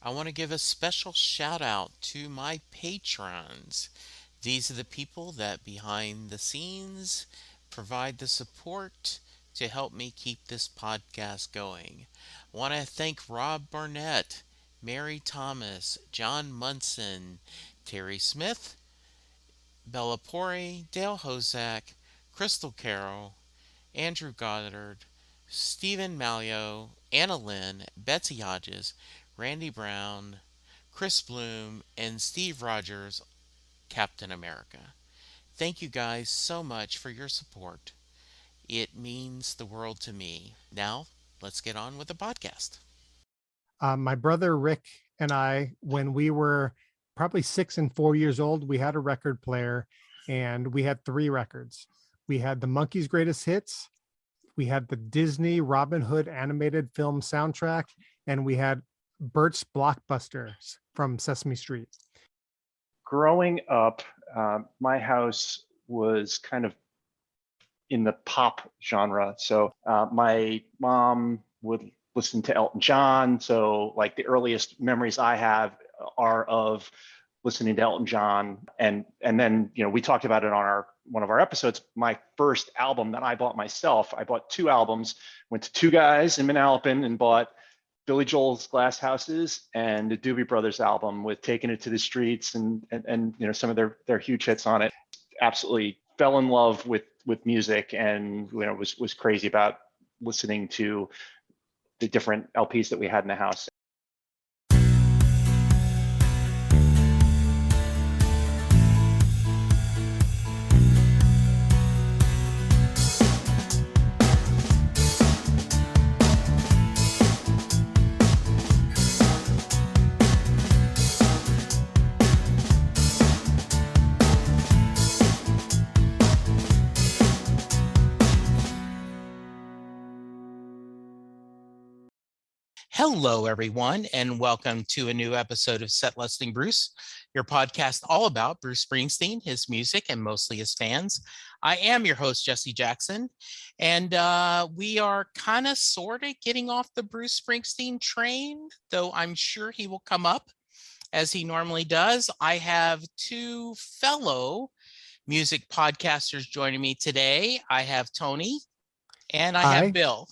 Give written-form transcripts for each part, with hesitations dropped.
I want to give a special shout out to my patrons. These are the people that behind the scenes provide the support to help me keep this podcast going. I want to thank Rob Barnett, Mary Thomas, John Munson, Terry Smith, Bella Pori, Dale Hozak, Crystal Carroll, Andrew Goddard, Stephen Malio, Anna Lynn, Betsy Hodges, Randy Brown, Chris Bloom, and Steve Rogers, Captain America. Thank you guys so much for your support. It means the world to me. Now, let's get on with the podcast. My brother Rick and I, when we were probably 6 and 4 years old, we had a record player and we had three records. We had the Monkees' Greatest Hits, we had the Disney Robin Hood animated film soundtrack, and we had Bert's Blockbusters from Sesame Street. Growing up, my house was kind of in the pop genre. So my mom would listen to Elton John. So like the earliest memories I have are of listening to Elton John. And then, we talked about it on one of our episodes. My first album that I bought myself, I bought two albums, went to Two Guys in Manalapan and bought Billy Joel's Glass Houses and the Doobie Brothers album with Taking It to the Streets and some of their huge hits on it. Absolutely fell in love with music, and was crazy about listening to the different LPs that we had in the house. Hello, everyone, and welcome to a new episode of Set Listing Bruce, your podcast all about Bruce Springsteen, his music, and mostly his fans. I am your host, Jesse Jackson, and we are kind of sort of getting off the Bruce Springsteen train, though I'm sure he will come up as he normally does. I have two fellow music podcasters joining me today. I have Tony and I Hi. have Bill.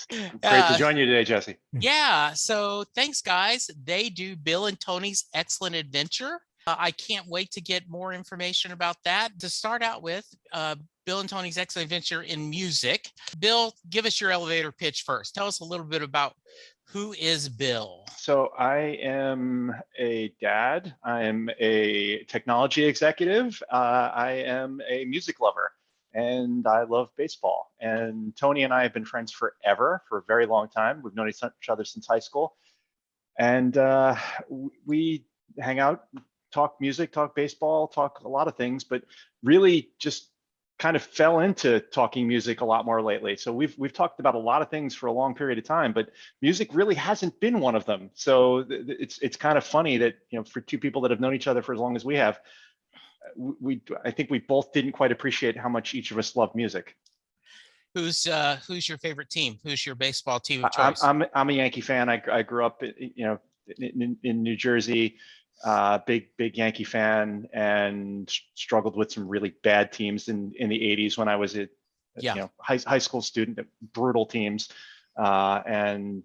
Great to join you today, Jesse. Yeah, so thanks, guys. They do Bill and Tony's Excellent Adventure. I can't wait to get more information about that. To start out with, Bill and Tony's Excellent Adventure in music. Bill, give us your elevator pitch first. Tell us a little bit about who is Bill. So I am a dad. I am a technology executive. I am a music lover. And I love baseball. And Tony and I have been friends forever, for a very long time. We've known each other since high school. And we hang out, talk music, talk baseball, talk a lot of things, but really just kind of fell into talking music a lot more lately. So we've talked about a lot of things for a long period of time, but music really hasn't been one of them. So it's kind of funny that, for two people that have known each other for as long as we have, I think we both didn't quite appreciate how much each of us love music. Who's your favorite team? Who's your baseball team of choice? I'm a Yankee fan. I grew up, in New Jersey, big Yankee fan, and struggled with some really bad teams in the 80s when I was a high school student. Brutal teams, and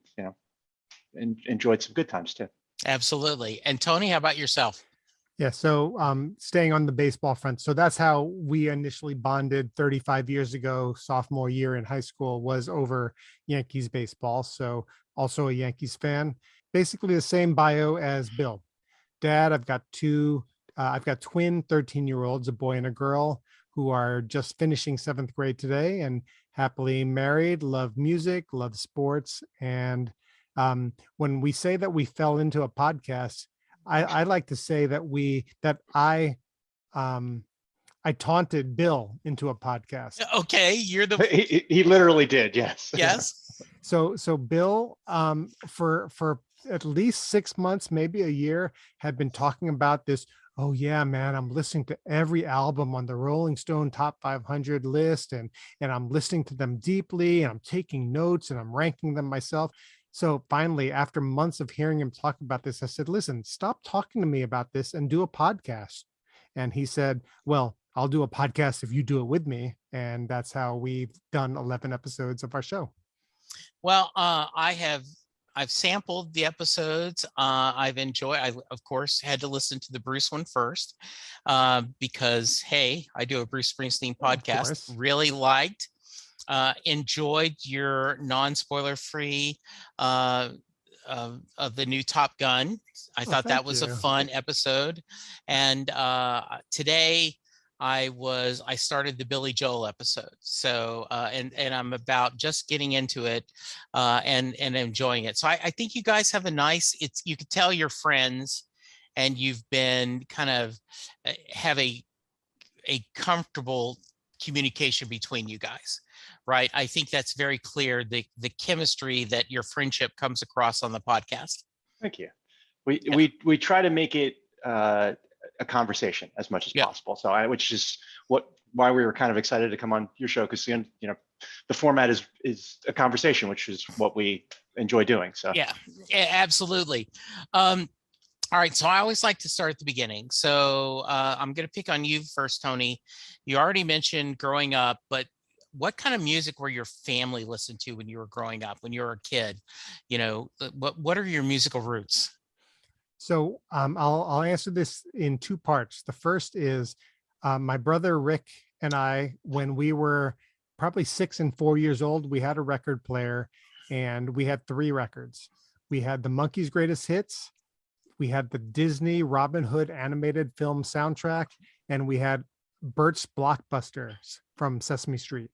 enjoyed some good times too. Absolutely. And Tony, how about yourself? Yeah, so staying on the baseball front. So that's how we initially bonded 35 years ago, sophomore year in high school, was over Yankees baseball. So also a Yankees fan. Basically the same bio as Bill. Dad, I've got twin 13-year-olds, a boy and a girl, who are just finishing 7th grade today and happily married, love music, love sports. And when we say that we fell into a podcast, I like to say that I taunted Bill into a podcast. Okay, you're the he literally did, yes. Yes. So Bill, for at least 6 months, maybe a year, had been talking about this. Oh yeah, man, I'm listening to every album on the Rolling Stone Top 500 list, and I'm listening to them deeply, and I'm taking notes and I'm ranking them myself. So finally, after months of hearing him talk about this, I said, listen, stop talking to me about this and do a podcast. And he said, well, I'll do a podcast if you do it with me. And that's how we've done 11 episodes of our show. Well, I've sampled the episodes. I've enjoyed. I of course had to listen to the Bruce one first because hey, I do a Bruce Springsteen Of podcast. course. Really liked, enjoyed your non-spoiler free of the new Top Gun. I Oh, thought that thank was a you. fun episode. And today I started the Billy Joel episode. So and I'm about just getting into it and enjoying it. So I think you guys have a nice, it's, you could tell you're friends and you've been kind of have a comfortable communication between you guys, right? I think that's very clear, the chemistry that your friendship comes across on the podcast. Thank you. Yeah. We try to make it a conversation as much as Yeah. possible. So which is why we were kind of excited to come on your show, because the format is a conversation, which is what we enjoy doing. So Yeah, absolutely. All right, so I always like to start at the beginning. So I'm going to pick on you first, Tony. You already mentioned growing up, but what kind of music were your family listened to when you were growing up, when you were a kid? What are your musical roots? So I'll answer this in two parts. The first is my brother Rick and I, when we were probably 6 and 4 years old, we had a record player and we had 3 records. We had the Monkees' Greatest Hits, we had the Disney Robin Hood animated film soundtrack, and we had Bert's Blockbusters from Sesame Street.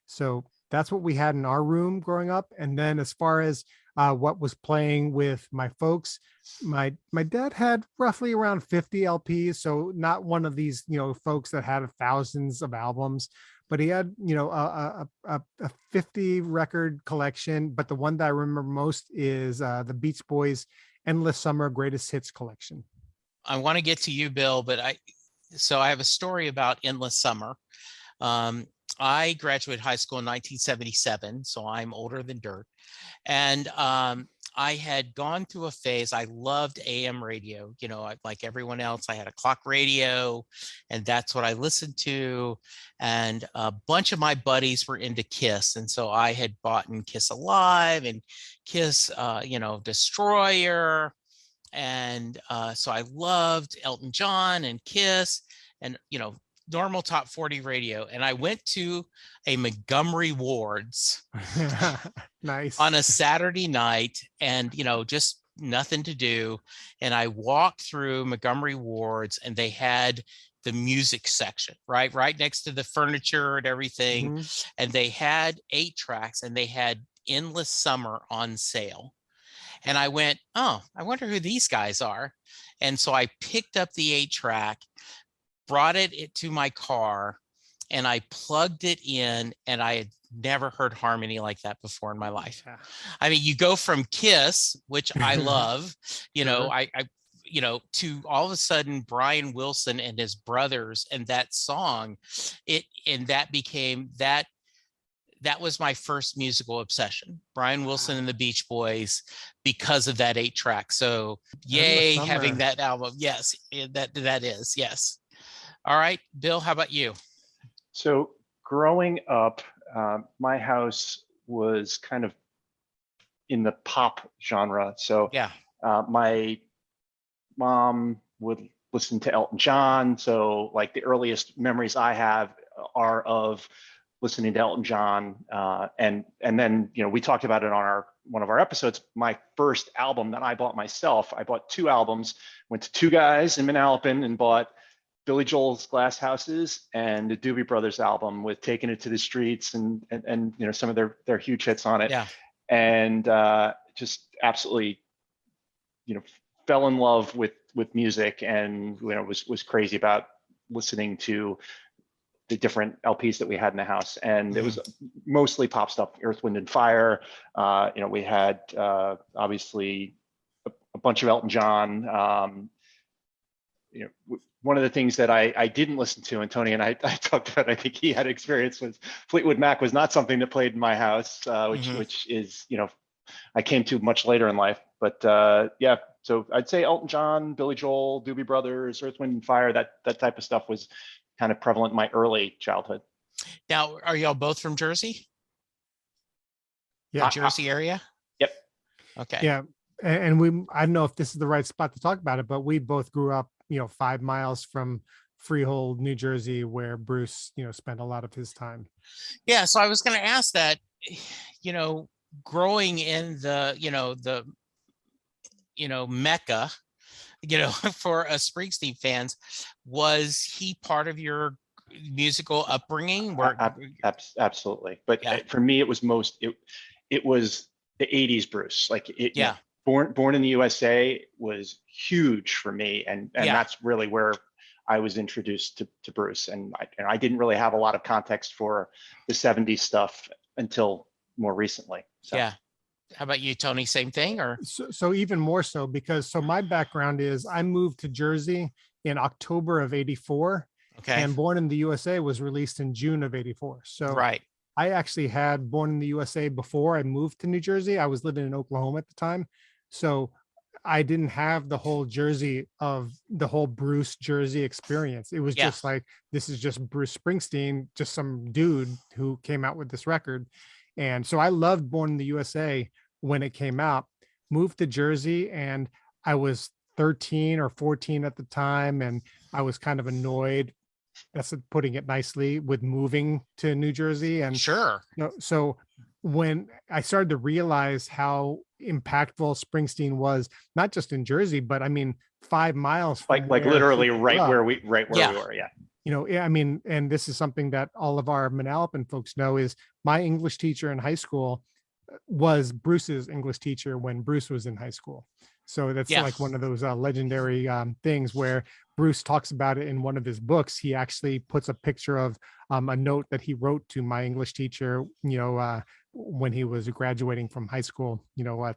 So that's what we had in our room growing up. And then as far as what was playing with my folks, my dad had roughly around 50 LPs. So not one of these, folks that had thousands of albums, but he had, a 50 record collection. But the one that I remember most is the Beach Boys Endless Summer Greatest Hits collection. I want to get to you, Bill, but I have a story about Endless Summer. I graduated high school in 1977, so I'm older than dirt. And I had gone through a phase. I loved AM radio. Like everyone else, I had a clock radio, and that's what I listened to. And a bunch of my buddies were into Kiss. And so I had bought in Kiss Alive and Kiss, Destroyer. And so I loved Elton John and Kiss and, normal top 40 radio. And I went to a Montgomery Wards Nice. on a Saturday night and, just nothing to do. And I walked through Montgomery Wards and they had the music section, right next to the furniture and everything. Mm-hmm. And they had 8 tracks and they had Endless Summer on sale. And I went, oh, I wonder who these guys are. And so I picked up the 8-track, brought it to my car, and I plugged it in, and I had never heard harmony like that before in my life. Yeah. I mean, you go from Kiss, which I love, Sure. I to all of a sudden Brian Wilson and his brothers and that song, that became that was my first musical obsession, Brian Wilson and the Beach Boys, because of that 8-track. So yay, having that album. Yes, that is, yes. All right, Bill, how about you? So growing up, my house was kind of in the pop genre. So Yeah. My mom would listen to Elton John. So like the earliest memories I have are of listening to Elton John. And then, we talked about it on one of our episodes. My first album that I bought myself, I bought 2 albums, went to 2 guys in Manalapan and bought Billy Joel's Glass Houses and the Doobie Brothers album with Taking It to the Streets and some of their huge hits on it. Yeah. And just absolutely, fell in love with music and was crazy about listening to the different LPs that we had in the house. And it was mostly pop stuff, Earth, Wind and Fire. We had obviously a bunch of Elton John. One of the things that I didn't listen to, and Tony and I talked about, I think he had experience with Fleetwood Mac, was not something that played in my house, which is, I came to much later in life. But yeah, so I'd say Elton John, Billy Joel, Doobie Brothers, Earth, Wind and Fire, that type of stuff was kind of prevalent in my early childhood. Now, are y'all both from Jersey? The Yeah. Jersey area? Yep. Okay. Yeah. And we, I don't know if this is the right spot to talk about it, but we both grew up, 5 miles from Freehold, New Jersey, where Bruce, spent a lot of his time. Yeah, so I was going to ask that, you know, growing in Mecca, for Springsteen fans, was he part of your musical upbringing? Absolutely. But Yeah. for me, it was it was the 80s Bruce. Like Yeah. Born in the USA was huge for me. And Yeah. that's really where I was introduced to Bruce. And I didn't really have a lot of context for the 70s stuff until more recently. So. Yeah. How about you, Tony? Same thing, or? So even more so, because my background is I moved to Jersey in October of 84, Okay. and Born in the USA was released in June of 84. So Right. I actually had Born in the USA before I moved to New Jersey. I was living in Oklahoma at the time. So I didn't have the whole Bruce Jersey experience. It was Yeah. just like, this is just Bruce Springsteen, just some dude who came out with this record. And so I loved Born in the USA when it came out, moved to Jersey, and I was 13 or 14 at the time. And I was kind of annoyed, that's putting it nicely, with moving to New Jersey. And Sure. so when I started to realize how impactful Springsteen was, not just in Jersey, but I mean, 5 miles from like literally right where we were. Yeah. I mean, and this is something that all of our Manalapan folks know, is my English teacher in high school was Bruce's English teacher when Bruce was in high school. So that's like one of those legendary things where Bruce talks about it in one of his books. He actually puts a picture of a note that he wrote to my English teacher, when he was graduating from high school,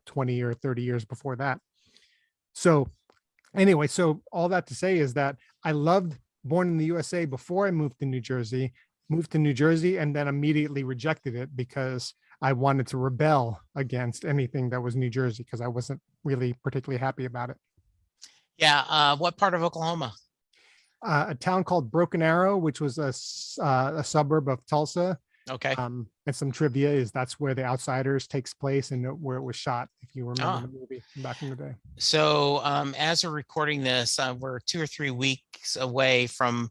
20 or 30 years before that. So anyway, so all that to say is that I loved Born in the USA before I moved to New Jersey, and then immediately rejected it because I wanted to rebel against anything that was New Jersey, because I wasn't really particularly happy about it. Yeah. What part of Oklahoma? A town called Broken Arrow, which was a suburb of Tulsa. Okay. And some trivia is that's where The Outsiders takes place and where it was shot, if you remember the movie back in the day. So as we're recording this, we're 2 or 3 weeks away from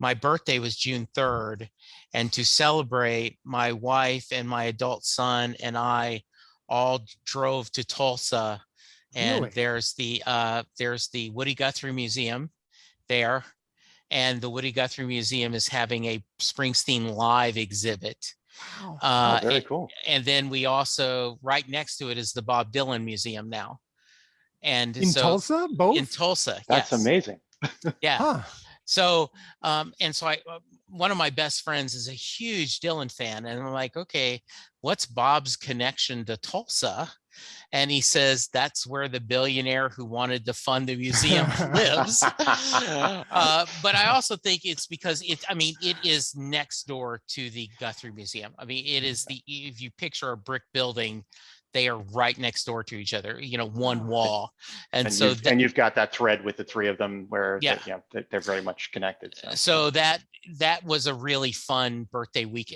my birthday, was June 3rd. And to celebrate, my wife and my adult son and I all drove to Tulsa. And Really? there's the Woody Guthrie Museum there. And the Woody Guthrie Museum is having a Springsteen live exhibit. Wow. Very cool. And then we also, right next to it is the Bob Dylan Museum now. And in Tulsa, both? In Tulsa. That's yes. amazing. Yeah. Huh. So, one of my best friends is a huge Dylan fan. And I'm like, okay, what's Bob's connection to Tulsa? And he says, that's where the billionaire who wanted to fund the museum lives. But I also think it's because it is next door to the Guthrie Museum. I mean, it is if you picture a brick building, they are right next door to each other, one wall. And so you've got that thread with the three of them where they're very much connected. So that was a really fun birthday week.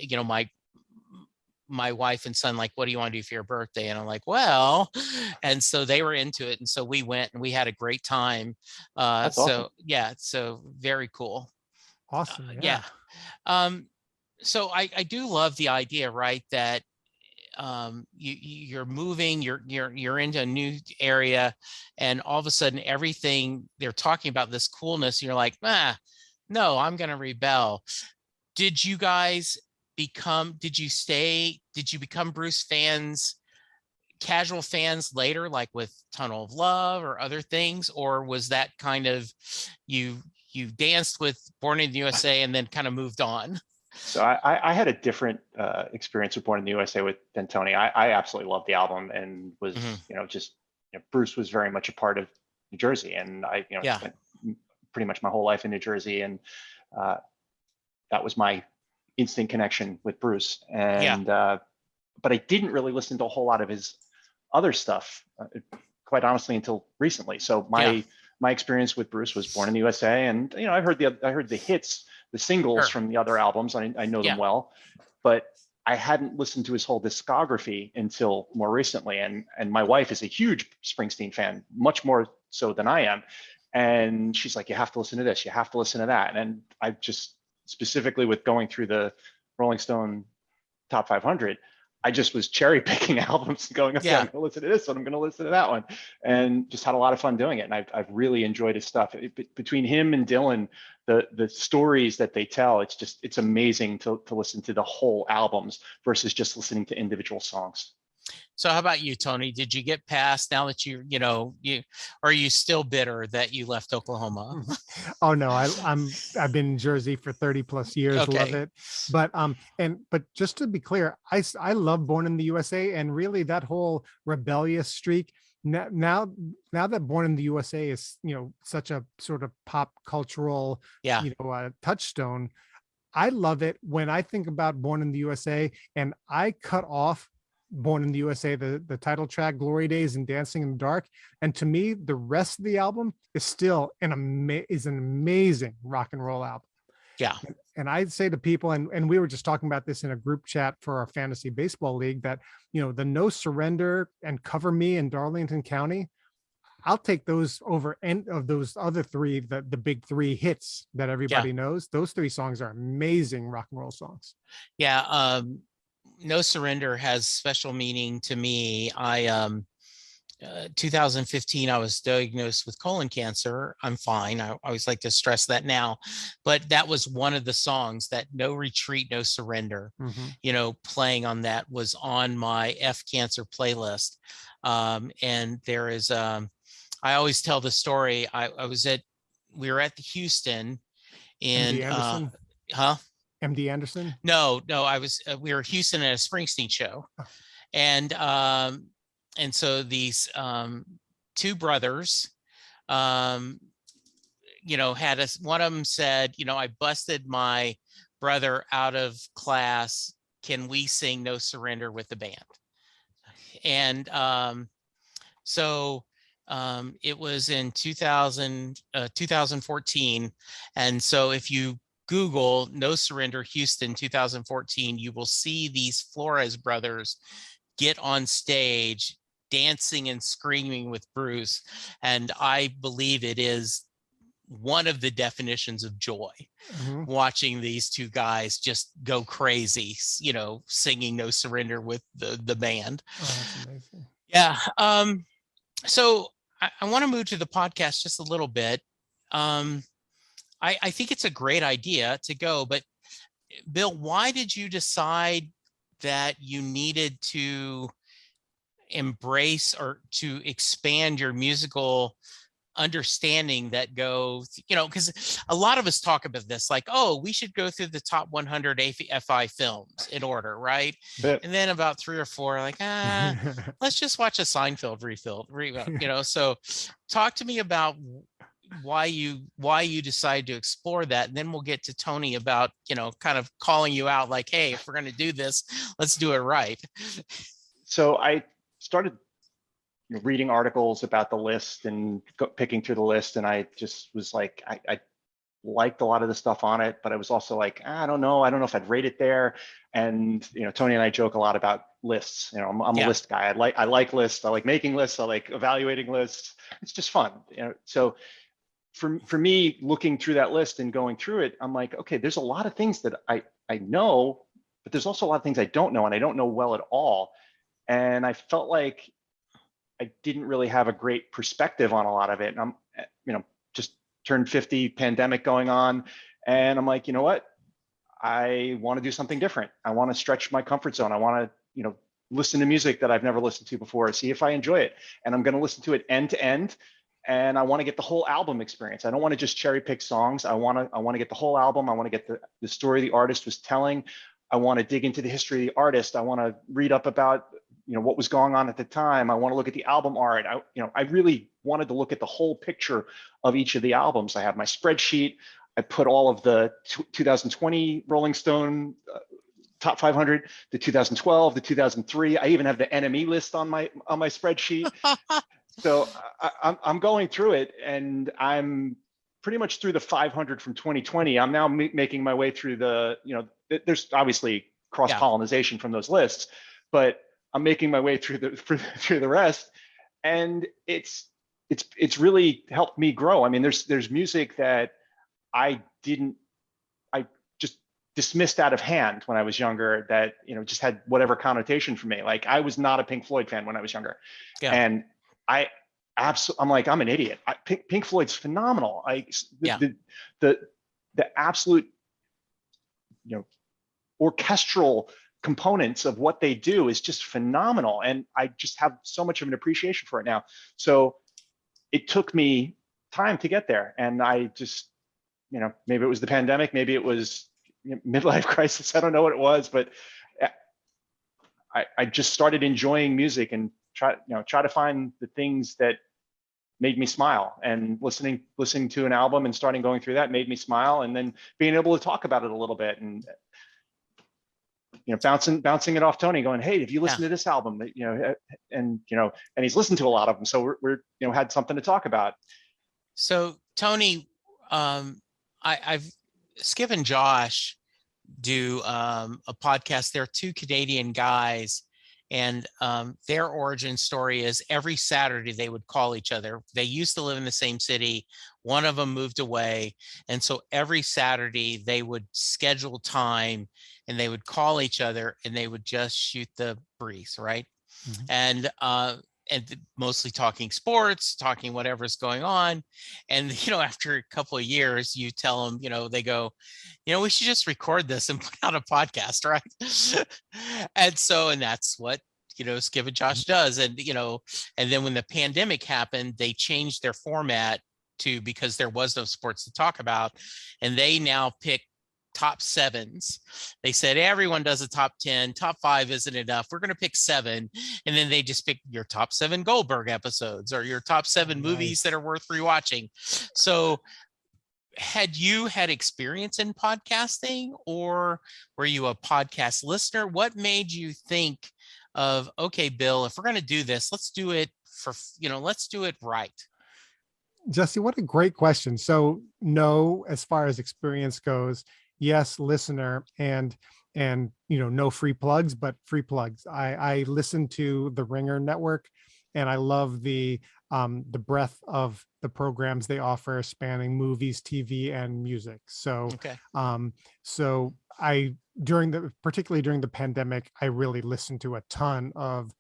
My wife and son, like, what do you want to do for your birthday? And I'm like, well, and so they were into it. And so we went and we had a great time. That's awesome. So very cool. Awesome. So I do love the idea, right, that you're moving, you're into a new area, and all of a sudden everything they're talking about, this coolness, and you're like, no, I'm gonna rebel. Did you become Bruce fans, casual fans later, like with Tunnel of Love or other things, or was that kind of you danced with Born in the USA and then kind of moved on? So I had a different experience with Born in the USA than Tony. I absolutely loved the album and was, Bruce was very much a part of New Jersey, and I spent pretty much my whole life in New Jersey, and that was my instant connection with Bruce. And but I didn't really listen to a whole lot of his other stuff, quite honestly, until recently. So Yeah, my experience with Bruce was Born in the USA, and I heard the hits, the singles sure. from the other albums. I know them Yeah. well, but I hadn't listened to his whole discography until more recently. And my wife is a huge Springsteen fan, much more so than I am. And she's like, you have to listen to this, you have to listen to that. And I just, specifically with going through the Rolling Stone top 500, I just was cherry picking albums and going, okay, I'm Yeah. going to listen to this one, I'm going to listen to that one, and just had a lot of fun doing it. And I've really enjoyed his stuff. Between him and Dylan, the stories that they tell, it's amazing to listen to the whole albums versus just listening to individual songs. So how about you, Tony? Did you get past now that are you still bitter that you left Oklahoma? Oh no, I've been in Jersey for 30 plus years, love Okay. it. But just to be clear, I love Born in the USA, and really that whole rebellious streak. Now that Born in the USA is, such a sort of pop cultural, Yeah. touchstone, I love it when I think about Born in the USA and I cut off Born in the USA, the title track, Glory Days and Dancing in the Dark. And to me, the rest of the album is still an amazing rock and roll album. Yeah. And I'd say to people, and we were just talking about this in a group chat for our fantasy baseball league, that, the No Surrender and Cover Me in Darlington County, I'll take those over any of those other three, the big three hits that everybody knows. Those three songs are amazing rock and roll songs. Yeah. No Surrender has special meaning to me. 2015, I was diagnosed with colon cancer. I'm fine. I always like to stress that now, but that was one of the songs, that No Retreat, No Surrender, playing on that was on my F Cancer playlist. And there is, I always tell the story. We were at the Houston and, MD Anderson. huh? MD Anderson? No, we were Houston at a Springsteen show. And so these two brothers, had us, one of them said, I busted my brother out of class. Can we sing No Surrender with the band? And so it was in 2014. And so if you Google No Surrender Houston 2014, you will see these Flores brothers get on stage dancing and screaming with Bruce. And I believe it is one of the definitions of joy, watching these two guys just go crazy, singing No Surrender with the band. Oh, that's amazing. Yeah. So I want to move to the podcast just a little bit. I think it's a great idea to go, but Bill, why did you decide that you needed to embrace or to expand your musical understanding that because a lot of us talk about this, like, oh, we should go through the top 100 FI films in order, right? And then about 3 or 4 like, let's just watch a Seinfeld rebuild. So talk to me about why you decide to explore that, and then we'll get to Tony about kind of calling you out, like, hey, if we're going to do this, let's do it right. So I started reading articles about the list and picking through the list, and I just was like, I liked a lot of the stuff on it, but I was also like, I don't know if I'd rate it there. And Tony and I joke a lot about lists. I'm a list guy. I like lists. I like making lists. I like evaluating lists. It's just fun. So for me, looking through that list and going through it, I'm like, okay, there's a lot of things that I know, but there's also a lot of things I don't know, and I don't know well at all. And I felt like I didn't really have a great perspective on a lot of it. And I'm, just turned 50, pandemic going on. And I'm like, you know what? I want to do something different. I want to stretch my comfort zone. I want to, listen to music that I've never listened to before, see if I enjoy it. And I'm going to listen to it end to end. And I want to get the whole album experience. I don't want to just cherry pick songs. I want to get the whole album. I want to get the story the artist was telling. I want to dig into the history of the artist. I want to read up about, what was going on at the time. I want to look at the album art. I really wanted to look at the whole picture of each of the albums. I have my spreadsheet. I put all of the 2020 Rolling Stone top 500, the 2012, the 2003. I even have the NME list on my spreadsheet. So I'm going through it, and I'm pretty much through the 500 from 2020. I'm now making my way through the, there's obviously cross pollination from those lists, but I'm making my way through the rest, and it's really helped me grow. I mean, there's music that I just dismissed out of hand when I was younger that, just had whatever connotation for me. Like, I was not a Pink Floyd fan when I was younger. Yeah. And I'm like, I'm an idiot. Pink Floyd's phenomenal. The absolute, orchestral components of what they do is just phenomenal. And I just have so much of an appreciation for it now. So it took me time to get there. And I just, maybe it was the pandemic, maybe it was midlife crisis. I don't know what it was, but I just started enjoying music and try to find the things that made me smile, and listening to an album and starting going through that made me smile, and then being able to talk about it a little bit, and bouncing it off Tony, going, hey, have you listened to this album? And he's listened to a lot of them, so we're had something to talk about. So Tony, I've Skip and Josh do a podcast. They're two Canadian guys, and their origin story is every Saturday they would call each other. They used to live in the same city. One of them moved away, and so every Saturday they would schedule time, and they would call each other, and they would just shoot the breeze, right? Mm-hmm. And mostly talking sports, talking whatever's going on. And, after a couple of years, you tell them, they go, we should just record this and put out a podcast, right? And that's what, Skip and Josh does. And, and then when the pandemic happened, they changed their format because there was no sports to talk about. And they now pick top sevens. They said everyone does a top 10, top 5 isn't enough. We're going to pick 7. And then they just pick your top 7 Goldberg episodes or your top 7 movies that are worth rewatching. So had you had experience in podcasting, or were you a podcast listener? What made you think of, okay, Bill, if we're going to do this, let's do it let's do it right? Jesse, what a great question. So no, as far as experience goes, yes, listener, and no free plugs, but free plugs. I listen to the Ringer Network, and I love the breadth of the programs they offer, spanning movies, TV, and music. So, okay. So particularly during the pandemic, I really listened to a ton of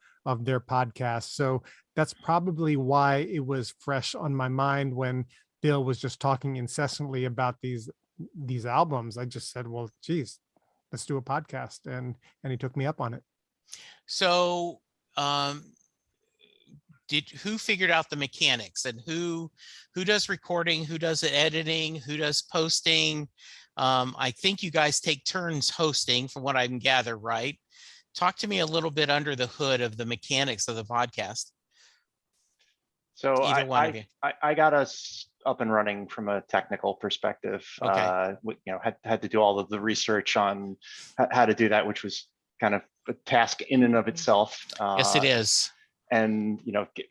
their podcasts. So that's probably why it was fresh on my mind when Bill was just talking incessantly about these albums. I just said, well, geez, let's do a podcast. And he took me up on it. So who figured out the mechanics, and who does recording, who does the editing, who does posting? I think you guys take turns hosting, from what I can gather, right? Talk to me a little bit under the hood of the mechanics of the podcast. So either one of you. I got us up and running from a technical perspective. Okay. Had to do all of the research on how to do that, which was kind of a task in and of itself. Yes, it is. And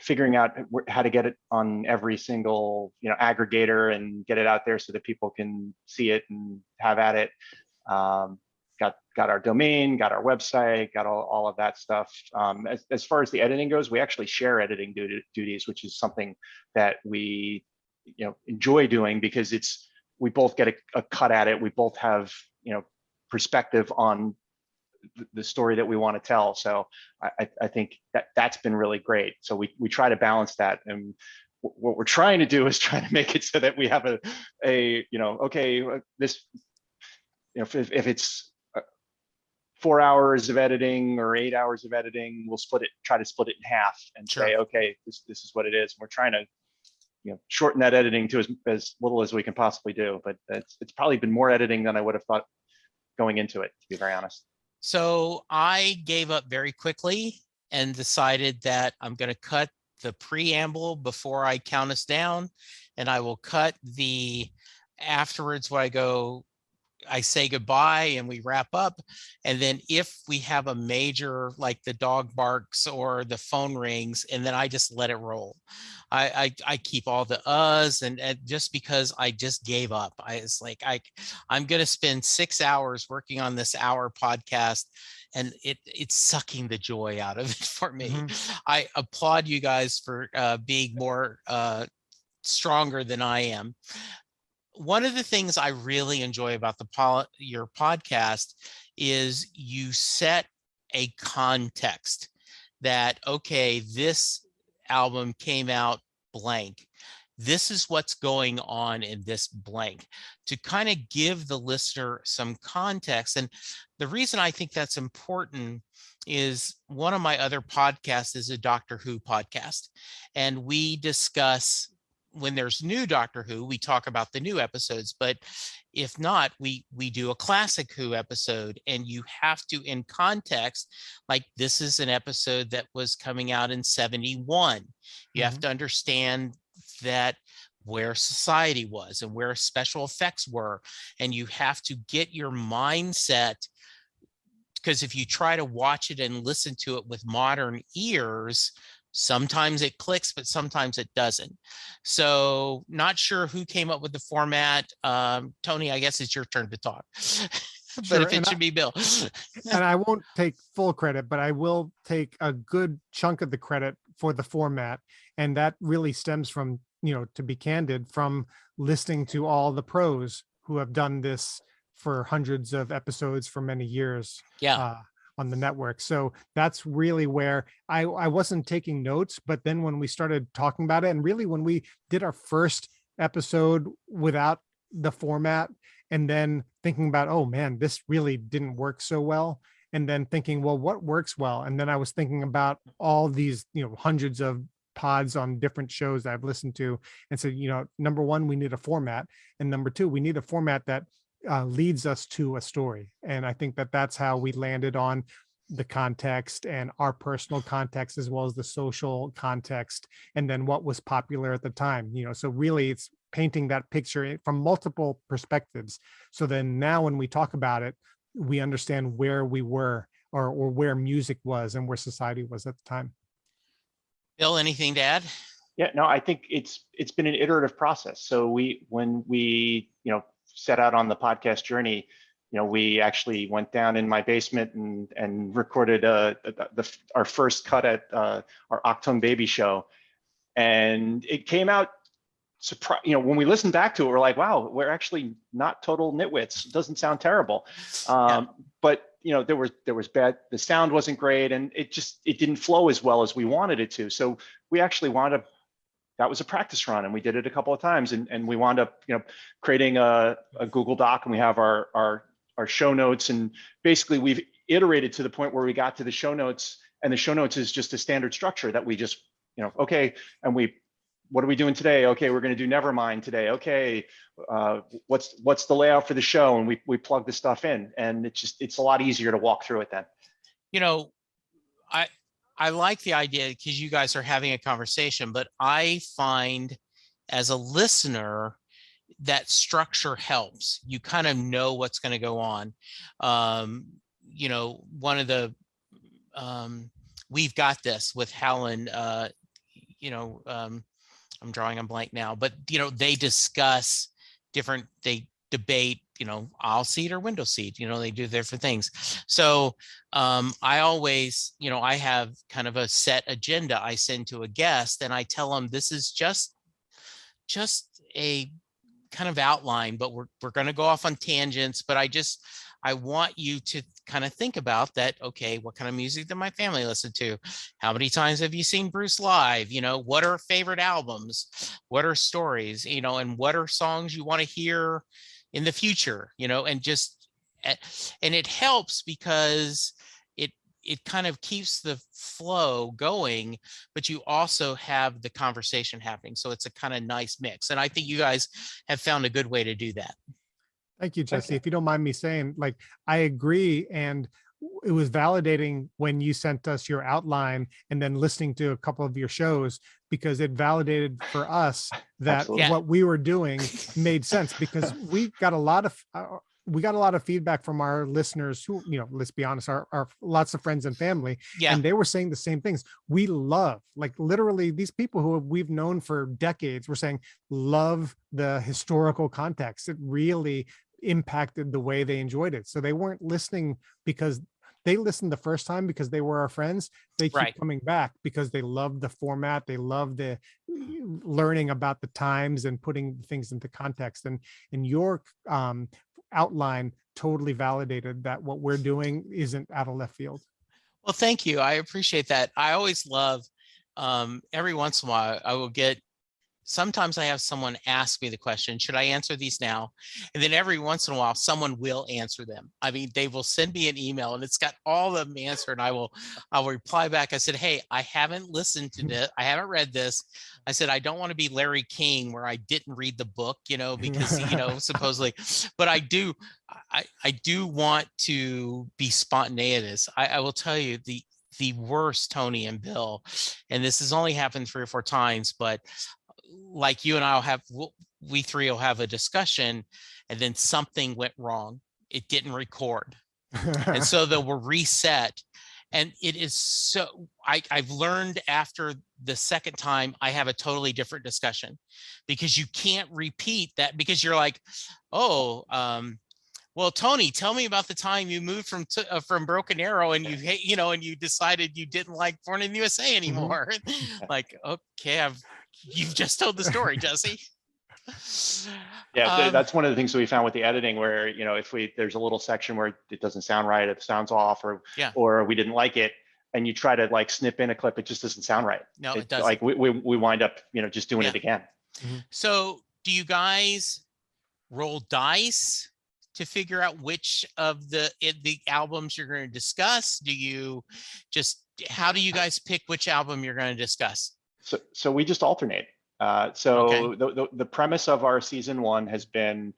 figuring out how to get it on every single aggregator and get it out there so that people can see it and have at it. Got our domain, got our website, got all of that stuff. As far as the editing goes, we actually share editing duties, which is something that we enjoy doing, because we both get a cut at it. We both have perspective on the story that we want to tell. So I think that's been really great. So we try to balance that, and what we're trying to do is trying to make it so that we have this, if it's 4 hours of editing or 8 hours of editing, we'll try to split it in half and say, okay, this is what it is. And we're trying to shorten that editing to as little as we can possibly do. But it's probably been more editing than I would have thought going into it, to be very honest. So I gave up very quickly and decided that I'm going to cut the preamble before I count us down, and I will cut the afterwards where I go, I say goodbye and we wrap up. And then if we have a major, like the dog barks or the phone rings, and then I just let it roll. I keep all the and just because I just gave up. It's like I'm gonna spend 6 hours working on this hour podcast, and it's sucking the joy out of it for me. Mhm. I applaud you guys for being more stronger than I am. One of the things I really enjoy about your podcast is you set a context that, okay, this album came out blank. This is what's going on in this blank, to kind of give the listener some context. And the reason I think that's important is one of my other podcasts is a Doctor Who podcast. And we discuss, when there's new Doctor Who, we talk about the new episodes, but if not, we do a classic Who episode, and you have to, in context, like this is an episode that was coming out in 71. You have Mhm. to understand that where society was and where special effects were, and you have to get your mindset, because if you try to watch it and listen to it with modern ears, sometimes it clicks, but sometimes it doesn't. So not sure who came up with the format. Tony, I guess it's your turn to talk. But Sure. if it should be Bill. And I won't take full credit, but I will take a good chunk of the credit for the format. And that really stems from, to be candid, from listening to all the pros who have done this for hundreds of episodes for many years Yeah. on the network. So that's really where I wasn't taking notes, but then when we started talking about it, and really when we did our first episode without the format, and then thinking about, oh man, this really didn't work so well. And then thinking, well, what works well? And then I was thinking about all these, hundreds of pods on different shows that I've listened to, and said, number one, we need a format. And number two, we need a format that leads us to a story. And I think that that's how we landed on the context and our personal context, as well as the social context, and then what was popular at the time. So really it's painting that picture from multiple perspectives. So then now when we talk about it, we understand where we were, or where music was and where society was at the time. Bill, anything to add? Yeah, no, I think it's been an iterative process. So when we set out on the podcast journey, we actually went down in my basement and recorded our first cut at our Octone Baby show, and it came out. When we listened back to it, we're like, wow, we're actually not total nitwits. It doesn't sound terrible. But there was bad, the sound wasn't great, and it didn't flow as well as we wanted it to. So we actually wound up, that was a practice run, and we did it a couple of times, and we wound up creating a Google Doc, and we have our show notes, and basically we've iterated to the point where we got to the show notes, and the show notes is just a standard structure that we just okay, and what are we doing today? Okay, we're going to do Nevermind today. Okay, what's the layout for the show? And we plug the stuff in, and it's a lot easier to walk through it then. I like the idea because you guys are having a conversation, but I find as a listener that structure helps. You kind of know what's going to go on. One of the We've Got This with Helen, I'm drawing a blank now, but they discuss they debate, aisle seat or window seat, they do different things. So I always, I have kind of a set agenda I send to a guest, and I tell them this is just a kind of outline, but we're going to go off on tangents, but I want you to kind of think about that. Okay, what kind of music did my family listen to? How many times have you seen Bruce live? What are favorite albums? What are stories? And what are songs you want to hear in the future? And it helps because it kind of keeps the flow going, but you also have the conversation happening. So it's a kind of nice mix. And I think you guys have found a good way to do that. Thank you, Jesse. If you don't mind me saying, I agree. And it was validating when you sent us your outline and then listening to a couple of your shows, because it validated for us that Absolutely. what we were doing made sense, because we got a lot of we got a lot of feedback from our listeners who, let's be honest, are lots of friends and family. Yeah. And they were saying the same things. We love, like literally these people who we've known for decades were saying, love the historical context. It really impacted the way they enjoyed it. So they weren't listening because they listened the first time because they were our friends. They keep Right. coming back because they love the format. They love the learning about the times and putting things into context. And your outline totally validated that what we're doing isn't out of left field. Well, thank you. I appreciate that. I always love, every once in a while, I will get, sometimes I have someone ask me the question, should I answer these now? And then every once in a while, someone will answer them. I mean, they will send me an email and it's got all of them answered. And I'll reply back. I said, hey, I haven't listened to this. I haven't read this. I said, I don't want to be Larry King where I didn't read the book, because, supposedly, but I do want to be spontaneous. I will tell you the worst, Tony and Bill, and this has only happened 3 or 4 times, but like you and we three will have a discussion and then something went wrong. It didn't record. And so they were reset. And it is so, I've learned after the second time, I have a totally different discussion because you can't repeat that because you're like, oh, well, Tony, tell me about the time you moved from Broken Arrow and and you decided you didn't like Born in the USA anymore. Like, okay, you've just told the story, Jesse. Yeah, that's one of the things that we found with the editing where, if there's a little section where it doesn't sound right, it sounds off or we didn't like it and you try to like snip in a clip, it just doesn't sound right. No, it doesn't. Like we wind up, just doing it again. So do you guys roll dice to figure out which of the albums you're going to discuss? How do you guys pick which album you're going to discuss? So we just alternate. Okay. The premise of our season 1 has been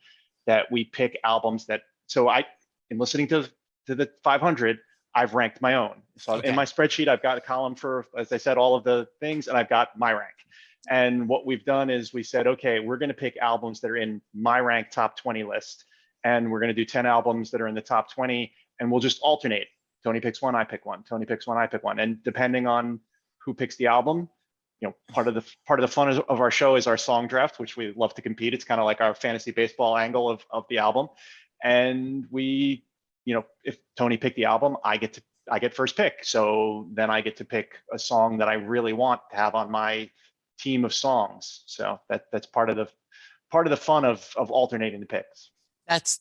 that we pick albums that, in listening to the 500, I've ranked my own. So in my spreadsheet, I've got a column for, as I said, all of the things, and I've got my rank. And what we've done is we said, okay, we're going to pick albums that are in my rank top 20 list. And we're going to do 10 albums that are in the top 20, and we'll just alternate. Tony picks one, I pick one. Tony picks one, I pick one. And depending on who picks the album, part of the fun of our show is our song draft, which we love to compete. It's kind of like our fantasy baseball angle of the album. And we, if Tony picked the album, I get first pick. So then I get to pick a song that I really want to have on my team of songs. So that's part of the fun of alternating the picks. That's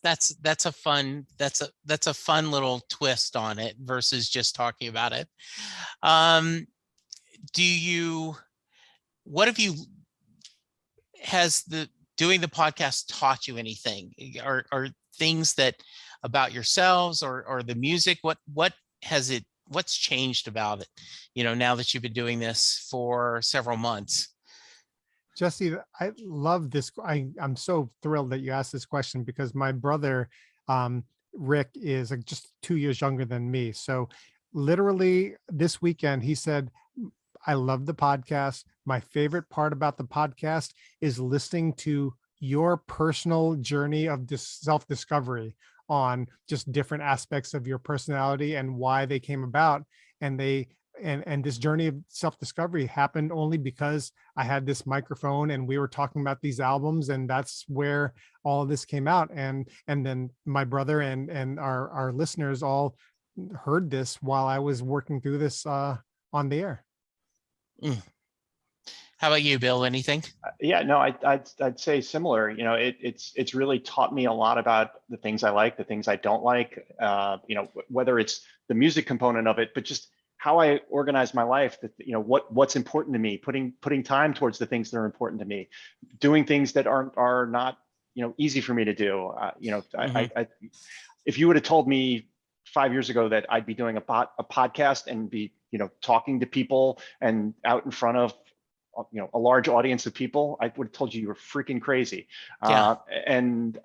a fun little twist on it versus just talking about it. Has doing the podcast taught you anything? Or things that about yourselves or the music? What's changed about it? Now that you've been doing this for several months. Jesse, I love this. I'm so thrilled that you asked this question because my brother, Rick, is just 2 years younger than me. So literally this weekend, he said, I love the podcast. My favorite part about the podcast is listening to your personal journey of self-discovery on just different aspects of your personality and why they came about. And this journey of self-discovery happened only because I had this microphone and we were talking about these albums, and that's where all of this came out. And then my brother and our listeners all heard this while I was working through this on the air. How about you, Bill? Anything? Yeah, no, I'd say similar. It's really taught me a lot about the things I like, the things I don't like. Whether it's the music component of it, but just how I organize my life, that what's important to me, putting time towards the things that are important to me, doing things that are not easy for me to do. If you would have told me 5 years ago that I'd be doing a podcast and be talking to people and out in front of a large audience of people, I would have told you were freaking crazy. Yeah. And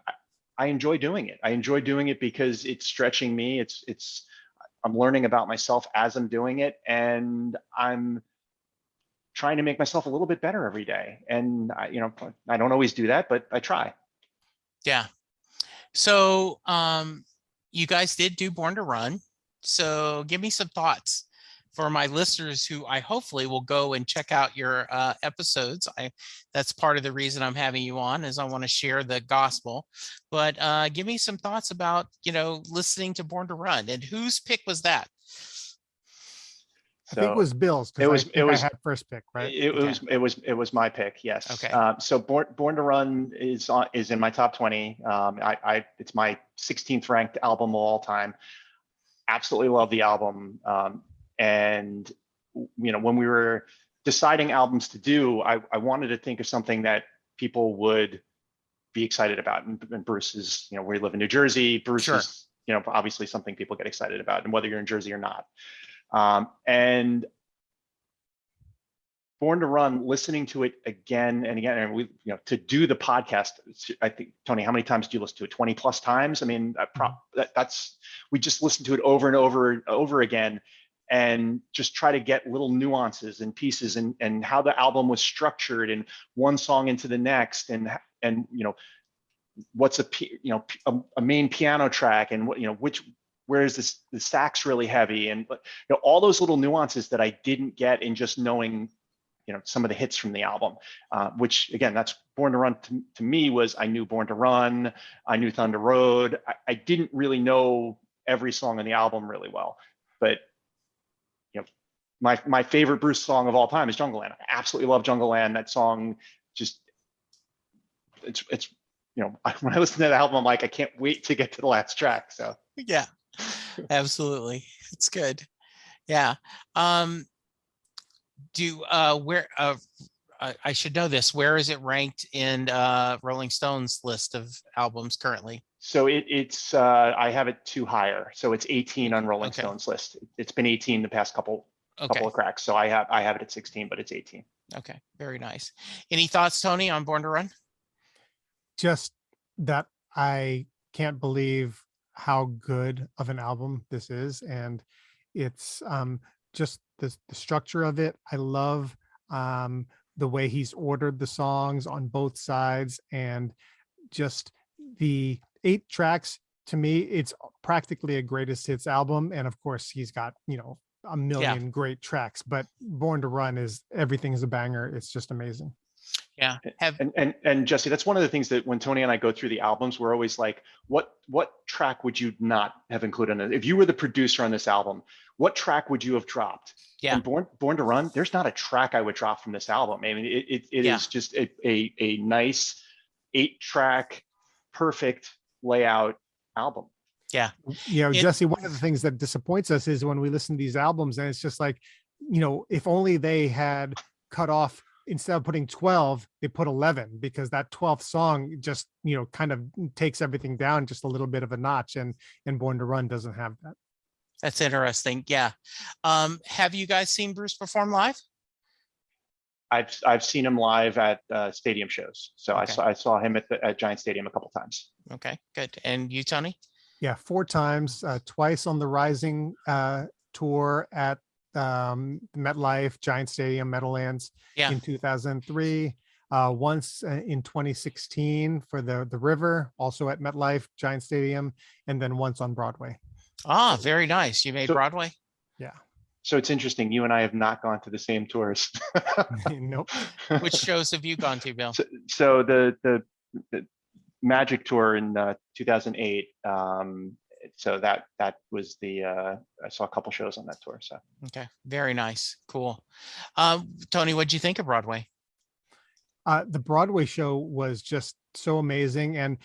I enjoy doing it. I enjoy doing it because it's stretching me. I'm learning about myself as I'm doing it, and I'm trying to make myself a little bit better every day. And I don't always do that, but I try. Yeah. So, you guys did do Born to Run. So give me some thoughts for my listeners who I hopefully will go and check out your episodes. That's part of the reason I'm having you on is I want to share the gospel. But give me some thoughts about, listening to Born to Run and whose pick was that? I think it So was Bill's it because I was it think I was had first pick, right? Okay. it was my pick. Yes. Okay. So Born to Run is in my top 20. It's my 16th ranked album of all time. Absolutely love the album. And when we were deciding albums to do, I wanted to think of something that people would be excited about. And Bruce is, we live in New Jersey. Bruce Sure. is, obviously something people get excited about, and whether you're in Jersey or not. And Born to Run, listening to it again and again, and we, to do the podcast, I think, Tony, how many times do you listen to it? 20 plus times? I mean, we just listen to it over and over and over again, and just try to get little nuances and pieces and how the album was structured, and one song into the next, and what's a main piano track, and where is this, the sax really heavy, and all those little nuances that I didn't get in just knowing some of the hits from the album, which again, that's Born to Run to me was, I knew Born to Run, I knew Thunder Road. I didn't really know every song on the album really well, but my favorite Bruce song of all time is Jungle Land. I absolutely love Jungle Land. That song just, it's when I listen to the album, I'm like, I can't wait to get to the last track. So Yeah, absolutely. It's good. Yeah. I should know this. Where is it ranked in Rolling Stone's list of albums currently? So it's I have it too higher. So it's 18 on Rolling Okay. Stone's list. It's been 18 the past couple Okay. of cracks. So I have it at 16, but it's 18. Okay. Very nice. Any thoughts, Tony, on Born to Run? Just that I can't believe how good of an album this is, and it's just the structure of it. I love the way he's ordered the songs on both sides, and just the 8 tracks. To me, it's practically a greatest hits album, and of course he's got a million great tracks, but Born to Run is, everything is a banger. It's just amazing. Yeah. And Jesse, that's one of the things that when Tony and I go through the albums, we're always like, what track would you not have included in it? If you were the producer on this album, what track would you have dropped? Yeah. And Born to Run, there's not a track I would drop from this album. I mean, it is just a nice 8-track, perfect layout album. Yeah. Jesse, one of the things that disappoints us is when we listen to these albums and it's just like, if only they had cut off, instead of putting 12, they put 11, because that 12th song just, kind of takes everything down just a little bit of a notch, and Born to Run doesn't have that. That's interesting. Yeah. Have you guys seen Bruce perform live? I've seen him live at stadium shows. So Okay. I saw him at Giant Stadium a couple times. Okay, good. And you, Tony? Yeah, 4 times, twice on the Rising tour at MetLife, Giant Stadium, Meadowlands in 2003. Once in 2016 for the River, also at MetLife, Giant Stadium, and then once on Broadway. Ah, very nice. You made Broadway? Yeah. So it's interesting. You and I have not gone to the same tours. Nope. Which shows have you gone to, Bill? So the Magic tour in 2008. So that was I saw a couple shows on that tour. So okay, very nice, cool. Tony, what'd you think of Broadway? The Broadway show was just so amazing, and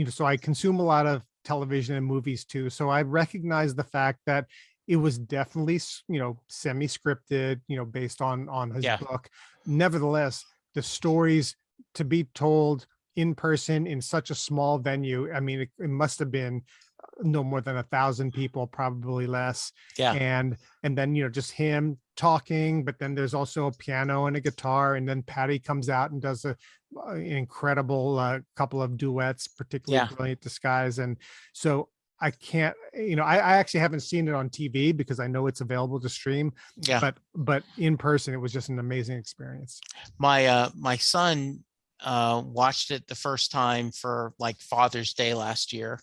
so I consume a lot of television and movies too. So I recognize the fact that it was definitely semi-scripted, based on his book. Nevertheless, the stories to be told in person in such a small venue, I mean, it must have been no more than 1,000 people, probably less. Yeah. And then just him talking, but then there's also a piano and a guitar, and then Patty comes out and does an incredible couple of duets, particularly Brilliant Disguise. And so I can't, I actually haven't seen it on TV because I know it's available to stream. Yeah. But in person, it was just an amazing experience. My son watched it the first time for like Father's Day last year.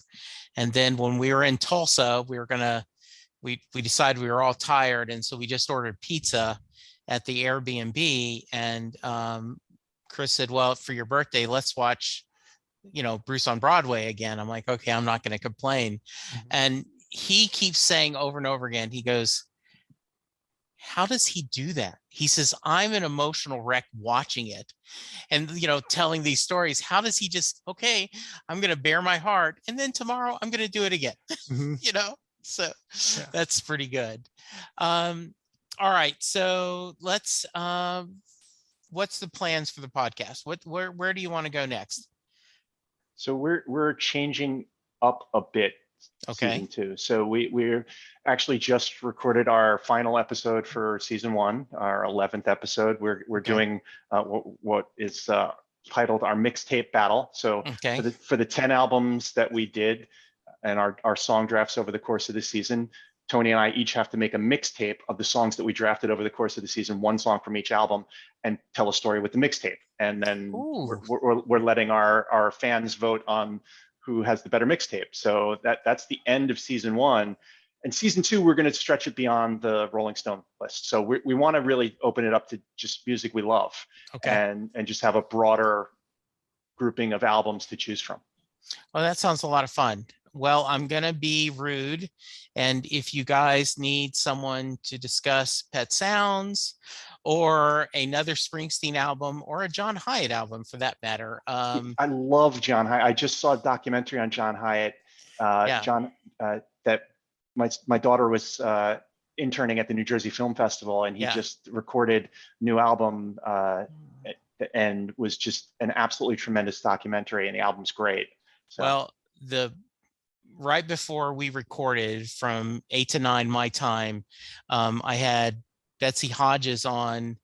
And then when we were in Tulsa, we decided we were all tired. And so we just ordered pizza at the Airbnb. And Chris said, well, for your birthday, let's watch, Bruce on Broadway again. I'm like, okay, I'm not going to complain. Mhm. And he keeps saying over and over again, he goes, how does he do that? He says, I'm an emotional wreck watching it and, telling these stories. How does he just, okay, I'm going to bare my heart. And then tomorrow I'm going to do it again, Mhm. So Yeah. that's pretty good. All right. So what's the plans for the podcast? Where do you want to go next? So we're changing up a bit Okay. season 2. So we're actually just recorded our final episode for season 1, our 11th episode. We're Okay. doing what is titled our mixtape battle. So Okay. for the 10 albums that we did and our song drafts over the course of the season, Tony and I each have to make a mixtape of the songs that we drafted over the course of the season, one song from each album, and tell a story with the mixtape. And then Ooh. we're letting our fans vote on who has the better mixtape. So that's the end of season 1. And season 2, we're going to stretch it beyond the Rolling Stone list. So we want to really open it up to just music we love, Okay. and just have a broader grouping of albums to choose from. Well, that sounds a lot of fun. Well, I'm going to be rude. And if you guys need someone to discuss Pet Sounds or another Springsteen album or a John Hyatt album for that matter. I love John Hyatt. I just saw a documentary on John Hyatt. Yeah. That my daughter was interning at the New Jersey Film Festival, and he Yeah. just recorded new album and was just an absolutely tremendous documentary, and the album's great. So. Well, right before we recorded from 8 to 9 my time, I had Betsy Hodges on,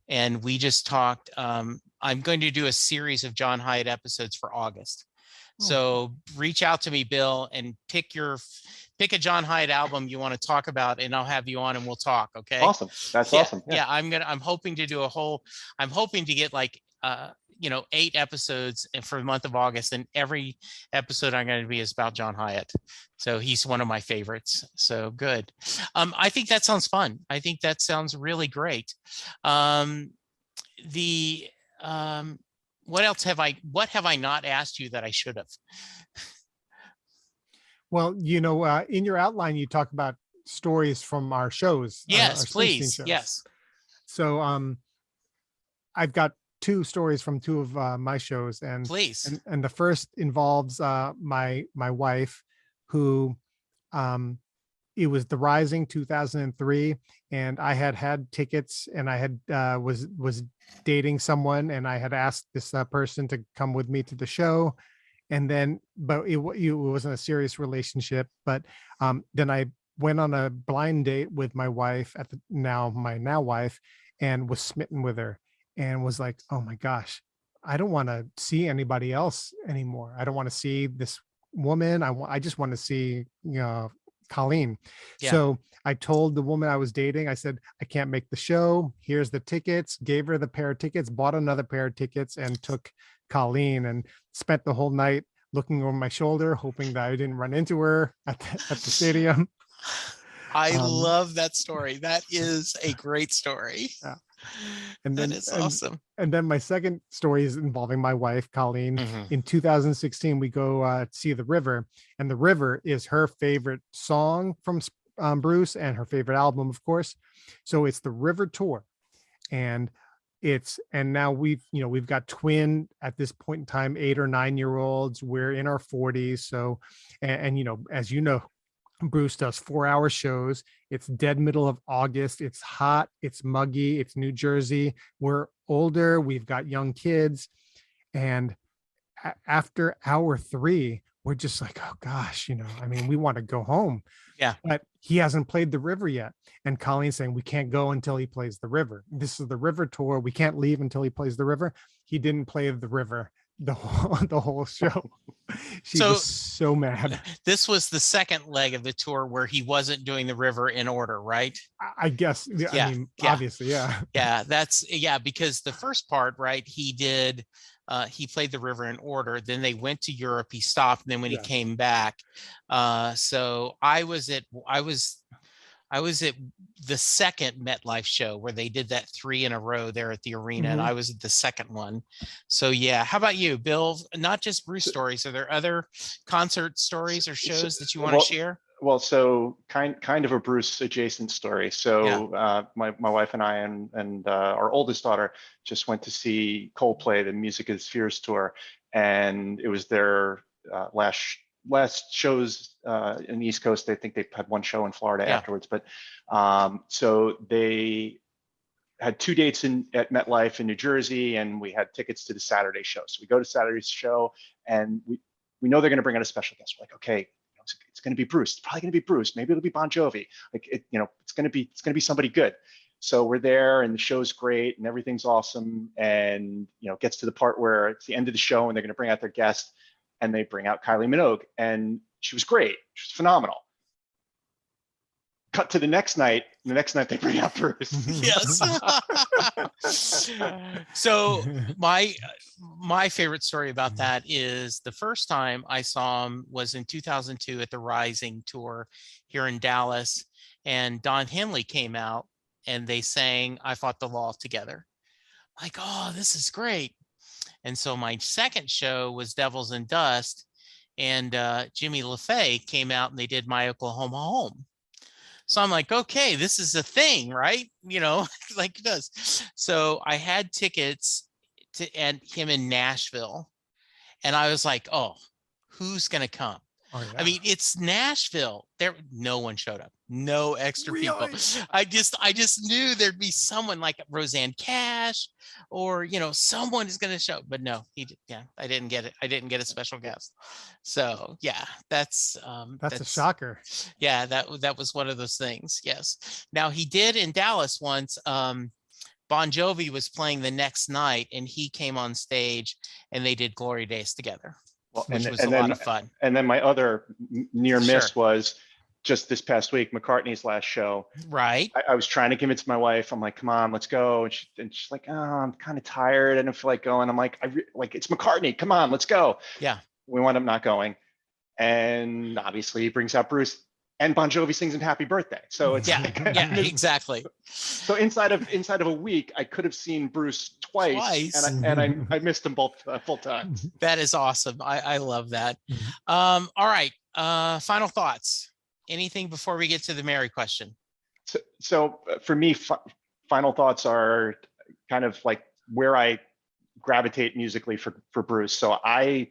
and we just talked. I'm going to do a series of John Hyatt episodes for August. So reach out to me, Bill, and pick a John Hyatt album you want to talk about, and I'll have you on and we'll talk. Okay. Awesome. That's awesome. Yeah. I'm hoping to do I'm hoping to get like 8 episodes for the month of August, and every episode I'm going to be is about John Hyatt. So he's one of my favorites. So good. I think that sounds fun. I think that sounds really great. What have I not asked you that I should have? Well, in your outline, you talk about stories from our shows. Yes, our please. shows. Yes. So I've got 2 stories from 2 of my shows, and please. And the first involves my wife, who it was The Rising 2003, and I had tickets, and I had was dating someone, and I had asked this person to come with me to the show, and then but it wasn't a serious relationship. But then I went on a blind date with my wife my now wife, and was smitten with her, and was like, oh my gosh, I don't want to see anybody else anymore. I don't want to see this woman. I just want to see, Colleen. Yeah. So I told the woman I was dating, I said, I can't make the show. Here's the tickets, gave her the pair of tickets, bought another pair of tickets, and took Colleen, and spent the whole night looking over my shoulder, hoping that I didn't run into her at the stadium. I love that story. That is a great story. Yeah. And then, that is awesome. And then my second story is involving my wife, Colleen. Mhm. In 2016, we go see The River, and The River is her favorite song from Bruce, and her favorite album, of course. So it's the River Tour, and now we've got twin at this point in time, 8 or 9-year-olds. We're in our 40s. So, and as you know, Bruce does 4-hour shows. It's dead middle of August. It's hot. It's muggy. It's New Jersey. We're older. We've got young kids. And after hour 3, we're just like, oh gosh, we want to go home. Yeah. But he hasn't played The River yet. And Colleen's saying, we can't go until he plays The River. This is the River Tour. We can't leave until he plays The River. He didn't play The River the whole show. She So was so mad. this was the second leg of the tour where he wasn't doing the river in order, right? I guess. I Yeah, mean, yeah, obviously, yeah. yeah. That's yeah, because the first part, right, he played the river in order. Then they went to Europe. He stopped. And then when he Yeah. came back, so I was at the second MetLife show where they did that three in a row there at the arena, and Mhm. I was at the second one. So yeah, how about you, Bill? Not just Bruce So, stories. Are there other concert so, stories or so- shows that you want to well, share? so kind of a Bruce adjacent story. Yeah, So my wife and I and our oldest daughter just went to see Coldplay, the Music of the Spheres tour, and it was their last shows in the East Coast. I think they had one show in Florida yeah, afterwards, but so they had two dates at MetLife in New Jersey, and we had tickets to the Saturday show. So we go to Saturday's show, and we know they're going to bring out a special guest. We're like, okay, it's going to be Bruce. It's probably going to be Bruce. Maybe it'll be Bon Jovi. Like it's going to be somebody good. So we're there, and the show's great, and everything's awesome. And it gets to the part where it's the end of the show, and they're going to bring out their guest, and they bring out Kylie Minogue, and she was great. She was phenomenal. Cut to the next night. The next night they bring out Bruce. yes. So my favorite story about that is the first time I saw him was in 2002 at the Rising tour here in Dallas, and Don Henley came out and they sang "I Fought the Law" together. Like, oh, this is great. And so my second show was Devils and Dust, and Jimmy LaFay came out and they did "My Oklahoma Home." So I'm like, okay, this is a thing, right? Like it does. So I had tickets to and him in Nashville, and I was like, oh, who's gonna come? Oh I yeah. mean, it's Nashville. No one showed up. No extra people. Really? I just knew there'd be someone like Roseanne Cash, or someone is going to show. But no, yeah, I didn't get it. I didn't get a special guest. So yeah, That's a shocker. yeah, that was one of those things. Yes. Now he did in Dallas once. Bon Jovi was playing the next night, and he came on stage, and they did "Glory Days" together, Well, which was a lot of fun. and then my other near Sure. miss was just this past week, McCartney's last show. Right. I was trying to convince my wife. I'm like, come on, let's go. And she's like, oh, I'm kind of tired. I don't feel like going. I'm like, like it's McCartney. Come on, let's go. Yeah. We wound up not going. And obviously he brings out Bruce, and Bon Jovi sings him Happy Birthday. So it's Yeah. like, Yeah. Exactly. so inside of a week, I could have seen Bruce twice, Twice. and I missed them both full times. That is awesome. I love that. All right. Final thoughts. Anything before we get to the Mary question? So for me, final thoughts are kind of like where I gravitate musically for Bruce. So I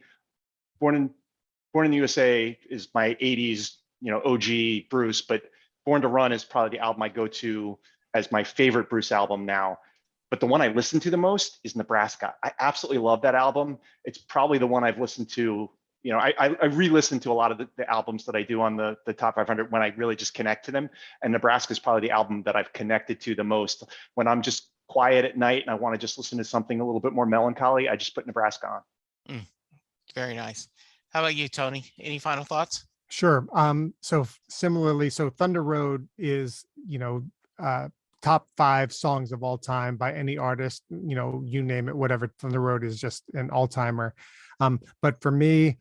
born in the USA is my 80s, OG Bruce, but Born to Run is probably the album I go to as my favorite Bruce album now. But the one I listen to the most is Nebraska. I absolutely love that album. It's probably the one I've listened to. I re-listen to a lot of the albums that I do on the top 500 when I really just connect to them. And Nebraska is probably the album that I've connected to the most. When I'm just quiet at night and I want to just listen to something a little bit more melancholy, I just put Nebraska on. Very nice. How about you, Tony? Any final thoughts? Sure. So similarly, so Thunder Road is, top 5 songs of all time by any artist, you name it, whatever. Thunder Road is just an all-timer. But for me,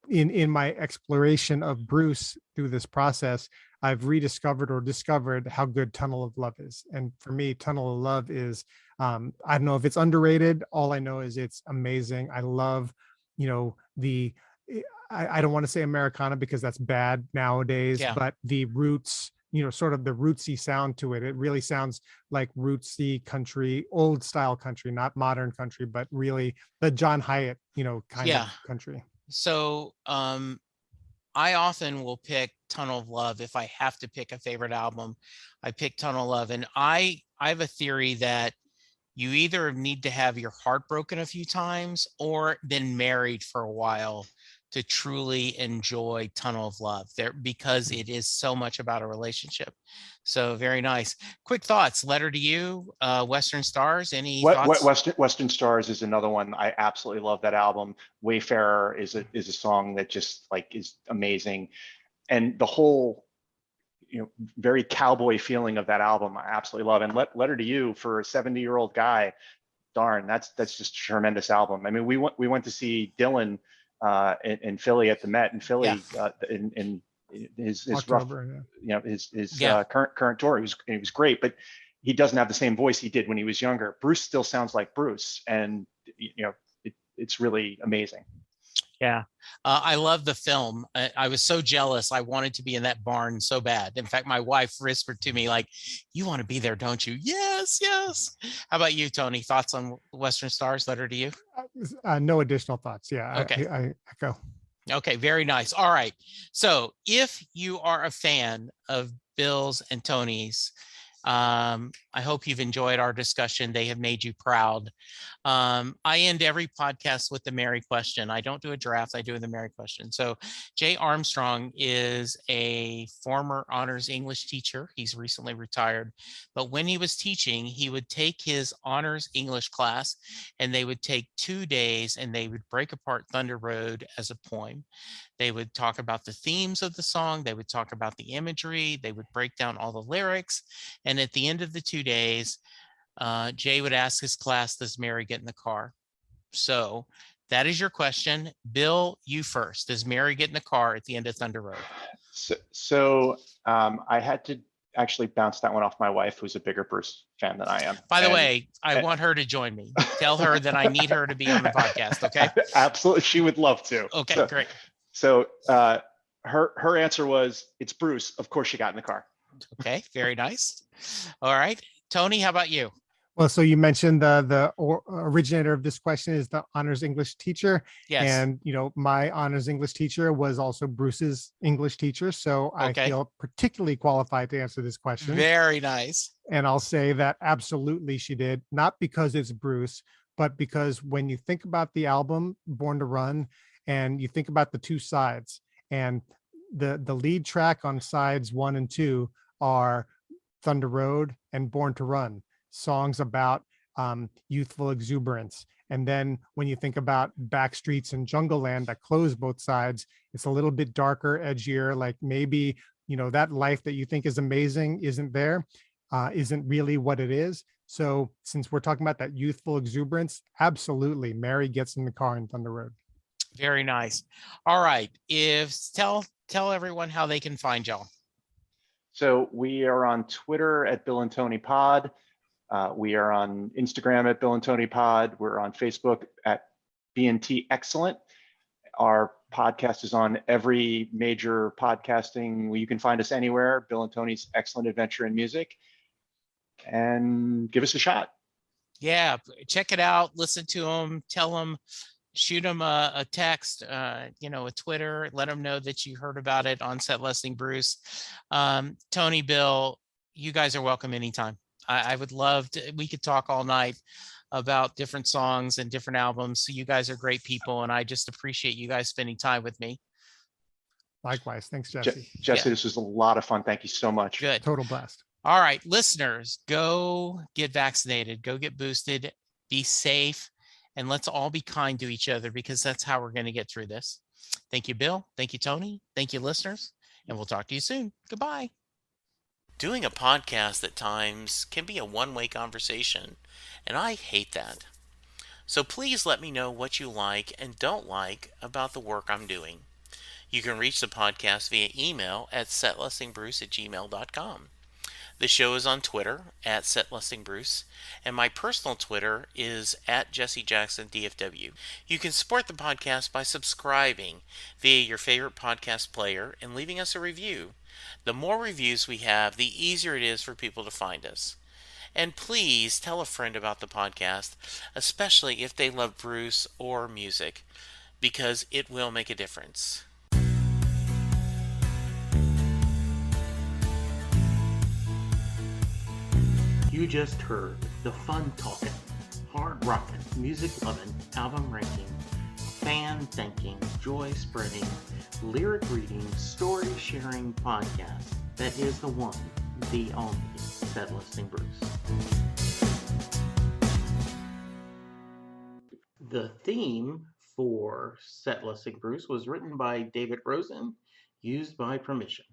in my exploration of Bruce through this process, I've rediscovered or discovered how good Tunnel of Love is. And for me, Tunnel of Love is, I don't know if it's underrated. All I know is it's amazing. I love, the, I don't want to say Americana because that's bad nowadays, Yeah. but the roots, sort of the rootsy sound to it. It really sounds like rootsy country, old style country, not modern country, but really the John Hyatt, kind Yeah. of country. So I often will pick Tunnel of Love. If I have to pick a favorite album, I pick Tunnel of Love. And I have a theory that you either need to have your heart broken a few times or been married for a while to truly enjoy Tunnel of Love there, because it is so much about a relationship. So very nice. Quick thoughts. Letter to You, Western Stars. Any What thoughts? Western Stars is another one. I absolutely love that album. Wayfarer is a song that just like is amazing, and the whole very cowboy feeling of that album I absolutely love. And Letter to You, for a 70-year-old guy, darn, that's just a tremendous album. I mean, we went to see Dylan in Philly at the Met in Yeah. Philly in his rough, October, his Yeah. current tour. He was great, but he doesn't have the same voice he did when he was younger. Bruce still sounds like Bruce, and it's really amazing. Yeah. I love the film. I was so jealous. I wanted to be in that barn so bad. In fact, my wife whispered to me, like, you want to be there, don't you? Yes, yes. How about you, Tony? Thoughts on Western Stars, Letter to You? no additional thoughts. Yeah, Okay. I echo. Okay, very nice. All right. So if you are a fan of Bill's and Tony's, I hope you've enjoyed our discussion. They have made you proud. I end every podcast with the Mary question. I don't do a draft, I do the Mary question. So Jay Armstrong is a former honors English teacher. He's recently retired, but when he was teaching, he would take his honors English class and they would take 2 days and they would break apart Thunder Road as a poem. They would talk about the themes of the song. They would talk about the imagery. They would break down all the lyrics. And at the end of the 2 days, Jay would ask his class, does Mary get in the car? So that is your question. Bill, you first. Does Mary get in the car at the end of Thunder Road? So I had to actually bounce that one off my wife, who's a bigger Bruce fan than I am. By the way, I want her to join me. Tell her that I need her to be on the podcast, okay? Absolutely. She would love to. Okay, great. So her answer was, it's Bruce. Of course she got in the car. Okay, very nice. All right. Tony, how about you? Well, so you mentioned the originator of this question is the honors English teacher. Yes. And, my honors English teacher was also Bruce's English teacher. So I feel particularly qualified to answer this question. Very nice. And I'll say that absolutely she did, not because it's Bruce, but because when you think about the album Born to Run and you think about the two sides, and the lead track on sides 1 and 2 are Thunder Road and Born to Run, songs about youthful exuberance. And then when you think about Backstreets and Jungle Land that close both sides, it's a little bit darker, edgier, like maybe, that life that you think is amazing isn't there, isn't really what it is. So since we're talking about that youthful exuberance, absolutely, Mary gets in the car in Thunder Road. Very nice. All right. Tell everyone how they can find y'all. So we are on Twitter at Bill and Tony Pod. We are on Instagram at Bill and Tony Pod. We're on Facebook at BNT Excellent. Our podcast is on every major podcasting. You can find us anywhere. Bill and Tony's Excellent Adventure in Music. And give us a shot. Yeah, check it out. Listen to them. Tell them. Shoot them a text, a Twitter. Let them know that you heard about it on Set Listing Bruce. Tony, Bill, you guys are welcome anytime. I would love to. We could talk all night about different songs and different albums. So you guys are great people, and I just appreciate you guys spending time with me. Likewise. Thanks, Jesse. Jesse, this was a lot of fun. Thank you so much. Good. Total blast. All right, listeners, go get vaccinated. Go get boosted. Be safe. And let's all be kind to each other, because that's how we're going to get through this. Thank you, Bill. Thank you, Tony. Thank you, listeners. And we'll talk to you soon. Goodbye. Doing a podcast at times can be a one-way conversation, and I hate that. So please let me know what you like and don't like about the work I'm doing. You can reach the podcast via email at setlistingbruce@gmail.com. The show is on Twitter at SetListingBruce, and my personal Twitter is at JesseJacksonDFW. You can support the podcast by subscribing via your favorite podcast player and leaving us a review. The more reviews we have, the easier it is for people to find us. And please tell a friend about the podcast, especially if they love Bruce or music, because it will make a difference. You just heard the fun talking, hard rocking, music loving, album ranking, fan thinking, joy spreading, lyric reading, story sharing podcast that is the one, the only Set Listing Bruce. The theme for Set Listing Bruce was written by David Rosen, used by permission.